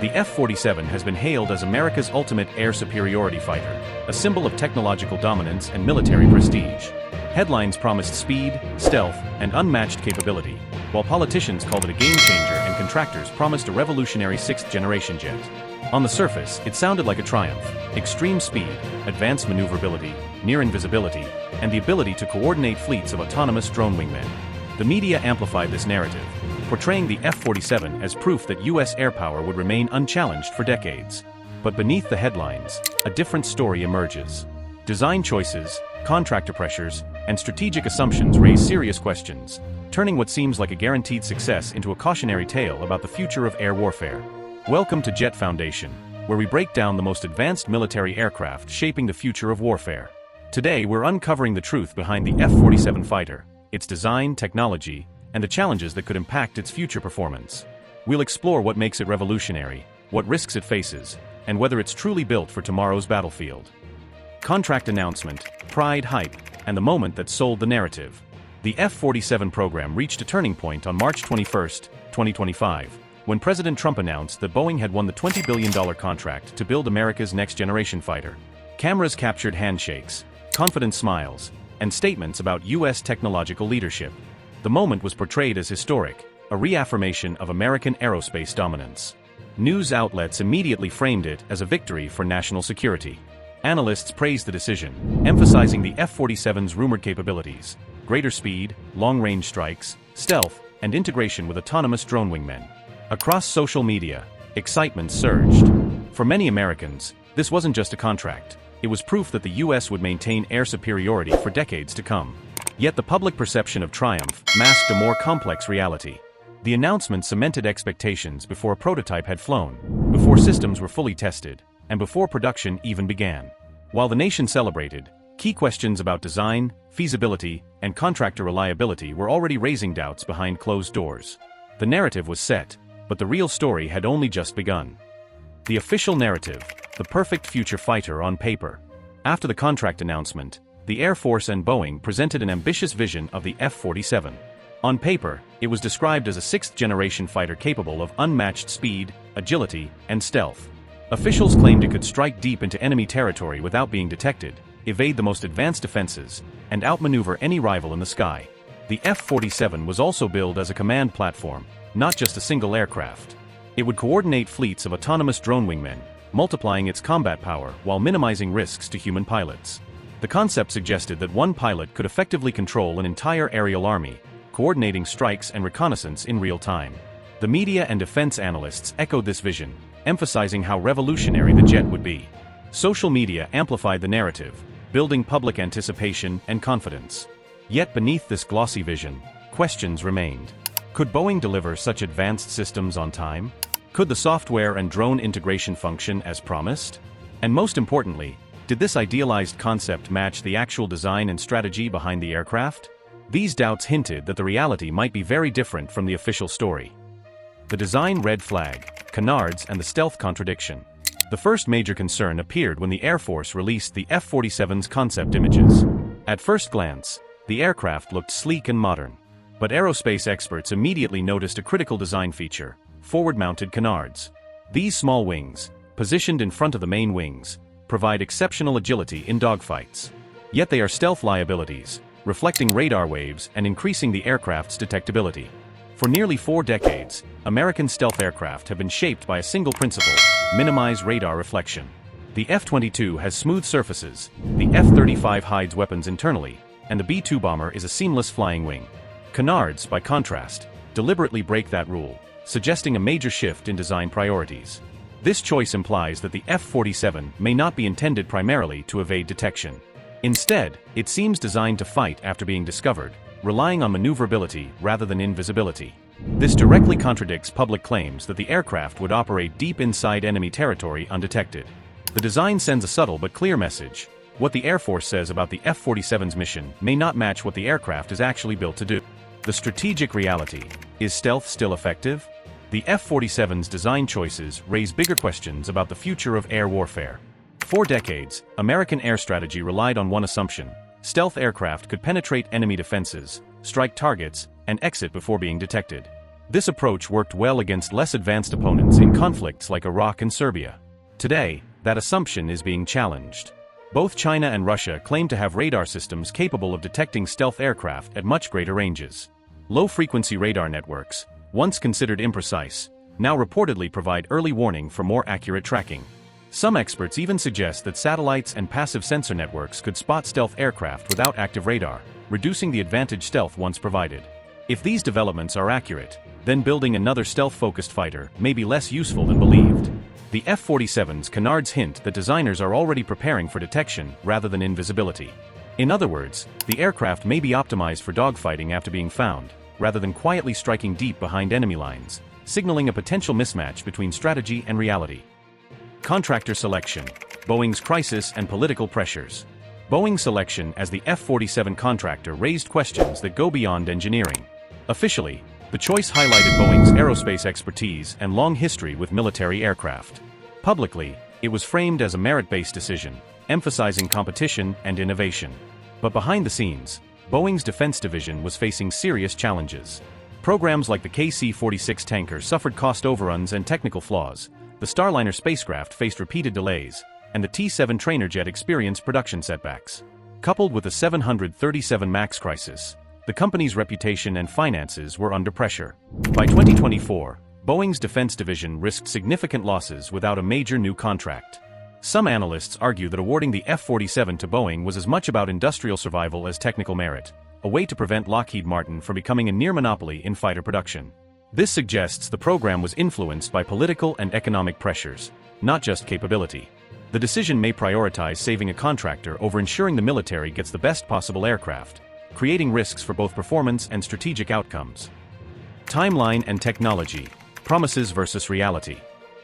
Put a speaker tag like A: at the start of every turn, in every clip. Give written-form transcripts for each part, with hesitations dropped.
A: The F-47 has been hailed as America's ultimate air superiority fighter, a symbol of technological dominance and military prestige. Headlines promised speed, stealth, and unmatched capability, while politicians called it a game-changer and contractors promised a revolutionary 6th-generation jet. On the surface, it sounded like a triumph: extreme speed, advanced maneuverability, near invisibility, and the ability to coordinate fleets of autonomous drone wingmen. The media amplified this narrative, portraying the F-47 as proof that U.S. air power would remain unchallenged for decades. But beneath the headlines, a different story emerges. Design choices, contractor pressures, and strategic assumptions raise serious questions, turning what seems like a guaranteed success into a cautionary tale about the future of air warfare. Welcome to Jet Foundation, where we break down the most advanced military aircraft shaping the future of warfare. Today we're uncovering the truth behind the F-47 fighter, its design, technology, and the challenges that could impact its future performance. We'll explore what makes it revolutionary, what risks it faces, and whether it's truly built for tomorrow's battlefield. Contract announcement, pride, hype, and the moment that sold the narrative. The F-47 program reached a turning point on March 21, 2025, when President Trump announced that Boeing had won the $20 billion contract to build America's next-generation fighter. Cameras captured handshakes, confident smiles, and statements about U.S. technological leadership. The moment was portrayed as historic, a reaffirmation of American aerospace dominance. News outlets immediately framed it as a victory for national security. Analysts praised the decision, emphasizing the F-47's rumored capabilities: greater speed, long-range strikes, stealth, and integration with autonomous drone wingmen. Across social media, excitement surged. For many Americans, this wasn't just a contract. It was proof that the U.S. would maintain air superiority for decades to come. Yet the public perception of triumph masked a more complex reality. The announcement cemented expectations before a prototype had flown, before systems were fully tested, and before production even began. While the nation celebrated, key questions about design, feasibility, and contractor reliability were already raising doubts behind closed doors. The narrative was set, but the real story had only just begun. The official narrative: the perfect future fighter on paper. After the contract announcement, the Air Force and Boeing presented an ambitious vision of the F-47. On paper, it was described as a 6th-generation fighter capable of unmatched speed, agility, and stealth. Officials claimed it could strike deep into enemy territory without being detected, evade the most advanced defenses, and outmaneuver any rival in the sky. The F-47 was also billed as a command platform, not just a single aircraft. It would coordinate fleets of autonomous drone wingmen, multiplying its combat power while minimizing risks to human pilots. The concept suggested that one pilot could effectively control an entire aerial army, coordinating strikes and reconnaissance in real time. The media and defense analysts echoed this vision, emphasizing how revolutionary the jet would be. Social media amplified the narrative, building public anticipation and confidence. Yet beneath this glossy vision, questions remained. Could Boeing deliver such advanced systems on time? Could the software and drone integration function as promised? And most importantly, did this idealized concept match the actual design and strategy behind the aircraft? These doubts hinted that the reality might be very different from the official story. The design red flag, canards, and the stealth contradiction. The first major concern appeared when the Air Force released the F-47's concept images. At first glance, the aircraft looked sleek and modern. But aerospace experts immediately noticed a critical design feature: forward-mounted canards. These small wings, positioned in front of the main wings, provide exceptional agility in dogfights. Yet they are stealth liabilities, reflecting radar waves and increasing the aircraft's detectability. For nearly 4 decades, American stealth aircraft have been shaped by a single principle: minimize radar reflection. The F-22 has smooth surfaces, the F-35 hides weapons internally, and the B-2 bomber is a seamless flying wing. Canards, by contrast, deliberately break that rule, suggesting a major shift in design priorities. This choice implies that the F-47 may not be intended primarily to evade detection. Instead, it seems designed to fight after being discovered, relying on maneuverability rather than invisibility. This directly contradicts public claims that the aircraft would operate deep inside enemy territory undetected. The design sends a subtle but clear message: what the Air Force says about the F-47's mission may not match what the aircraft is actually built to do. The strategic reality: is stealth still effective? The F-47's design choices raise bigger questions about the future of air warfare. For decades, American air strategy relied on one assumption: stealth aircraft could penetrate enemy defenses, strike targets, and exit before being detected. This approach worked well against less advanced opponents in conflicts like Iraq and Serbia. Today, that assumption is being challenged. Both China and Russia claim to have radar systems capable of detecting stealth aircraft at much greater ranges. Low-frequency radar networks, once considered imprecise, now reportedly provide early warning for more accurate tracking. Some experts even suggest that satellites and passive sensor networks could spot stealth aircraft without active radar, reducing the advantage stealth once provided. If these developments are accurate, then building another stealth-focused fighter may be less useful than believed. The F-47's canards hint that designers are already preparing for detection rather than invisibility. In other words, the aircraft may be optimized for dogfighting after being found, rather than quietly striking deep behind enemy lines, signaling a potential mismatch between strategy and reality. Contractor selection, Boeing's crisis and political pressures. Boeing's selection as the F-47 contractor raised questions that go beyond engineering. Officially, the choice highlighted Boeing's aerospace expertise and long history with military aircraft. Publicly, it was framed as a merit-based decision, emphasizing competition and innovation. But behind the scenes, Boeing's defense division was facing serious challenges. Programs like the KC-46 tanker suffered cost overruns and technical flaws, the Starliner spacecraft faced repeated delays, and the T-7 trainer jet experienced production setbacks. Coupled with the 737 MAX crisis, the company's reputation and finances were under pressure. By 2024, Boeing's defense division risked significant losses without a major new contract. Some analysts argue that awarding the F-47 to Boeing was as much about industrial survival as technical merit, a way to prevent Lockheed Martin from becoming a near monopoly in fighter production. This suggests the program was influenced by political and economic pressures, not just capability. The decision may prioritize saving a contractor over ensuring the military gets the best possible aircraft, creating risks for both performance and strategic outcomes. Timeline and technology, promises versus reality.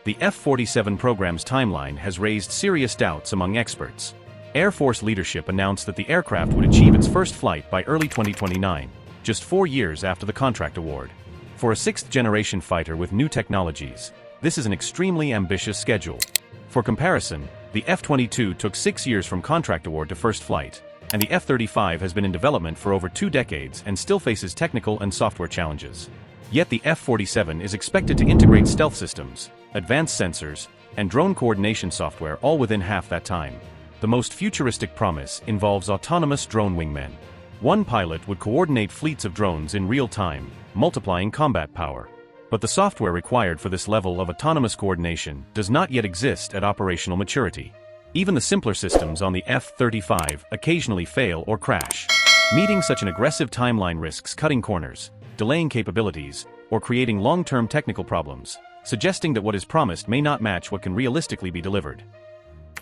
A: The F-47 program's timeline has raised serious doubts among experts. Air Force leadership announced that the aircraft would achieve its first flight by early 2029, just 4 years after the contract award. For a sixth-generation fighter with new technologies, this is an extremely ambitious schedule. For comparison, the F-22 took 6 years from contract award to first flight, and the F-35 has been in development for over 2 decades and still faces technical and software challenges. Yet the F-47 is expected to integrate stealth systems, advanced sensors, and drone coordination software all within half that time. The most futuristic promise involves autonomous drone wingmen. One pilot would coordinate fleets of drones in real time, multiplying combat power. But the software required for this level of autonomous coordination does not yet exist at operational maturity. Even the simpler systems on the F-35 occasionally fail or crash. Meeting such an aggressive timeline risks cutting corners, delaying capabilities, or creating long-term technical problems, suggesting that what is promised may not match what can realistically be delivered.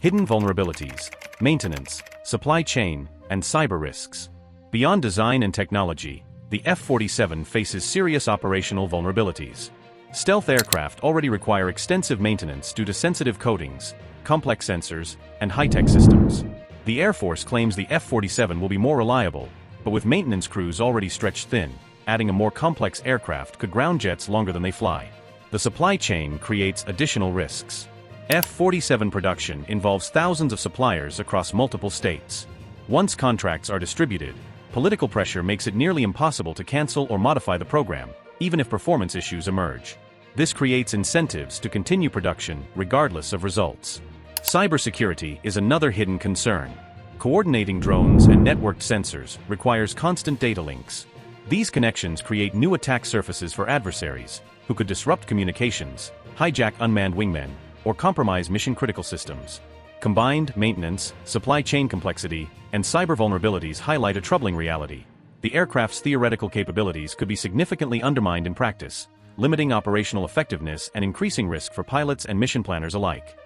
A: Hidden vulnerabilities, maintenance, supply chain, and cyber risks. Beyond design and technology, the F-47 faces serious operational vulnerabilities. Stealth aircraft already require extensive maintenance due to sensitive coatings, complex sensors, and high-tech systems. The Air Force claims the F-47 will be more reliable, but with maintenance crews already stretched thin, adding a more complex aircraft could ground jets longer than they fly. The supply chain creates additional risks. F-47 production involves thousands of suppliers across multiple states. Once contracts are distributed, political pressure makes it nearly impossible to cancel or modify the program, even if performance issues emerge. This creates incentives to continue production regardless of results. Cybersecurity is another hidden concern. Coordinating drones and networked sensors requires constant data links. These connections create new attack surfaces for adversaries, who could disrupt communications, hijack unmanned wingmen, or compromise mission-critical systems. Combined maintenance, supply chain complexity, and cyber vulnerabilities highlight a troubling reality. The aircraft's theoretical capabilities could be significantly undermined in practice, limiting operational effectiveness and increasing risk for pilots and mission planners alike.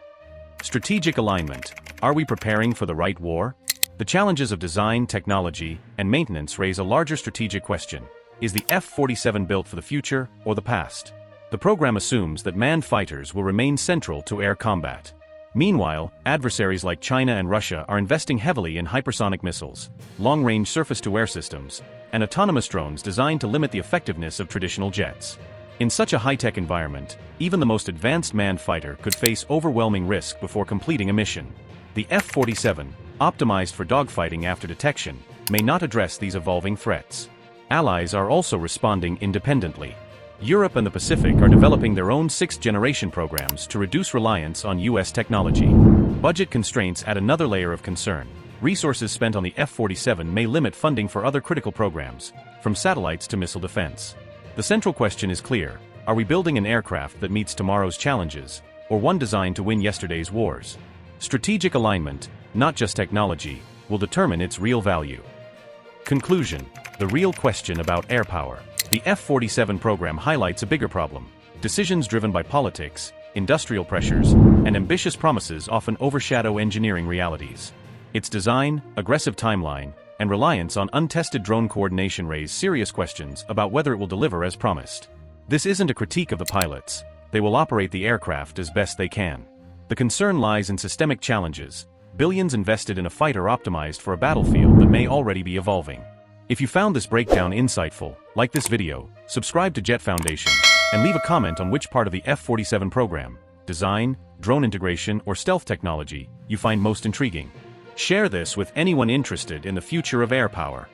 A: Strategic alignment. Are we preparing for the right war? The challenges of design, technology, and maintenance raise a larger strategic question. Is the F-47 built for the future or the past? The program assumes that manned fighters will remain central to air combat. Meanwhile, adversaries like China and Russia are investing heavily in hypersonic missiles, long-range surface-to-air systems, and autonomous drones designed to limit the effectiveness of traditional jets. In such a high-tech environment, even the most advanced manned fighter could face overwhelming risk before completing a mission. The F-47, optimized for dogfighting after detection, may not address these evolving threats. Allies are also responding independently. Europe and the Pacific are developing their own 6th-generation programs to reduce reliance on US technology. Budget constraints add another layer of concern. Resources spent on the F-47 may limit funding for other critical programs, from satellites to missile defense. The central question is clear: are we building an aircraft that meets tomorrow's challenges, or one designed to win yesterday's wars? Strategic alignment, not just technology, will determine its real value. Conclusion: the real question about air power. The F-47 program highlights a bigger problem. Decisions driven by politics, industrial pressures, and ambitious promises often overshadow engineering realities. Its design, aggressive timeline, and reliance on untested drone coordination raise serious questions about whether it will deliver as promised. This isn't a critique of the pilots. They will operate the aircraft as best they can. The concern lies in systemic challenges, billions invested in a fighter optimized for a battlefield that may already be evolving. If you found this breakdown insightful, like this video, subscribe to Jet Foundation, and leave a comment on which part of the F-47 program, design, drone integration, or stealth technology, you find most intriguing. Share this with anyone interested in the future of air power.